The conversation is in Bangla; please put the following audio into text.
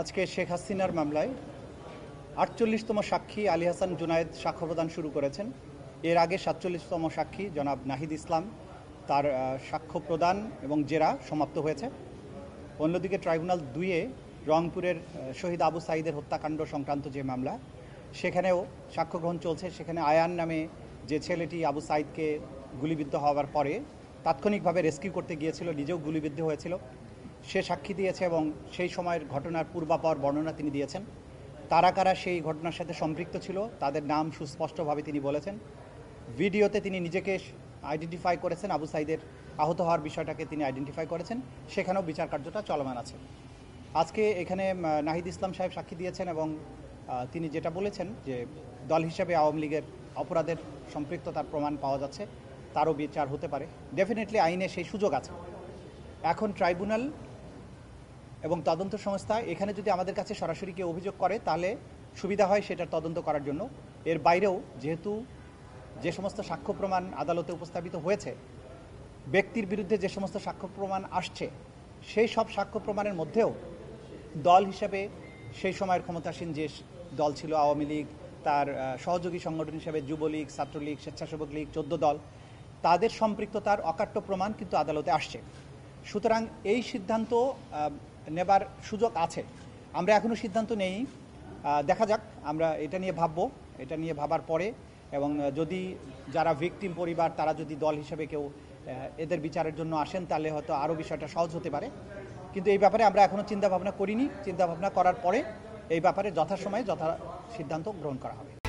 আজকে শেখ হাসিনার মামলায় ৪৮তম সাক্ষী আলী হাসান জুনায়েদ সাক্ষ্য প্রদান শুরু করেছেন। এর আগে ৪৭তম সাক্ষী জনাব নাহিদ ইসলাম তার সাক্ষ্য প্রদান এবং জেরা সমাপ্ত হয়েছে। অন্যদিকে ট্রাইব্যুনাল ২-এ রংপুরের শহীদ আবু সাঈদের হত্যাকাণ্ড সংক্রান্ত যে মামলা, সেখানেও সাক্ষ্য গ্রহণ চলছে। সেখানে আয়ান নামে যে ছেলেটি আবু সাঈদকে গুলিবিদ্ধ হওয়ার পরে তাৎক্ষণিকভাবে রেস্কিউ করতে গিয়েছিল, নিজেও গুলিবিদ্ধ হয়েছিল, সে সাক্ষী দিয়েছে এবং সেই সময়ের ঘটনার পূর্বাপর বর্ণনা তিনি দিয়েছেন। কারা কারা সেই ঘটনার সাথে সম্পৃক্ত ছিল তাদের নাম সুস্পষ্টভাবে তিনি বলেছেন। ভিডিওতে তিনি নিজেকে আইডেন্টিফাই করেছেন, আবু সাঈদের আহত হওয়ার বিষয়টাকে তিনি আইডেন্টিফাই করেছেন। সেখানেও বিচার কার্যটা চলমান আছে। আজকে এখানে নাহিদ ইসলাম সাহেব সাক্ষী দিয়েছেন এবং তিনি যেটা বলেছেন যে দল হিসেবে আওয়ামী লীগের অপরাধের সম্পৃক্ততার প্রমাণ পাওয়া যাচ্ছে, তারও বিচার হতে পারে। ডেফিনেটলি আইনে সেই সুযোগ আছে। এখন ট্রাইব্যুনাল এবং তদন্ত সংস্থা এখানে যদি আমাদের কাছে সরাসরি কেউ অভিযোগ করে তাহলে সুবিধা হয় সেটার তদন্ত করার জন্য। এর বাইরেও যেহেতু যে সমস্ত সাক্ষ্য প্রমাণ আদালতে উপস্থাপিত হয়েছে, ব্যক্তির বিরুদ্ধে যে সমস্ত সাক্ষ্য প্রমাণ আসছে, সেই সব সাক্ষ্য প্রমাণের মধ্যেও দল হিসেবে সেই সময়ের ক্ষমতাসীন যে দল ছিল আওয়ামী লীগ, তার সহযোগী সংগঠন হিসেবে যুবলীগ, ছাত্রলীগ, স্বেচ্ছাসেবক লীগ, ১৪ দল, তাদের সম্পৃক্ততার অকাট্য প্রমাণ কিন্তু আদালতে আসছে। সুতরাং এই সিদ্ধান্ত নেবার সুযোগ আছে। আমরা এখনও সিদ্ধান্ত নেই, দেখা যাক। আমরা এটা নিয়ে ভাববো, এটা নিয়ে ভাবার পরে, এবং যদি যারা ভিকটিম পরিবার তারা যদি দল হিসেবে কেউ এদের বিচারের জন্য আসেন তাহলে হয়তো আরও বিষয়টা সহজ হতে পারে। কিন্তু এই ব্যাপারে আমরা এখনও চিন্তাভাবনা করিনি। চিন্তাভাবনা করার পরে এই ব্যাপারে যথাসময়ে যথা সিদ্ধান্ত গ্রহণ করা হবে।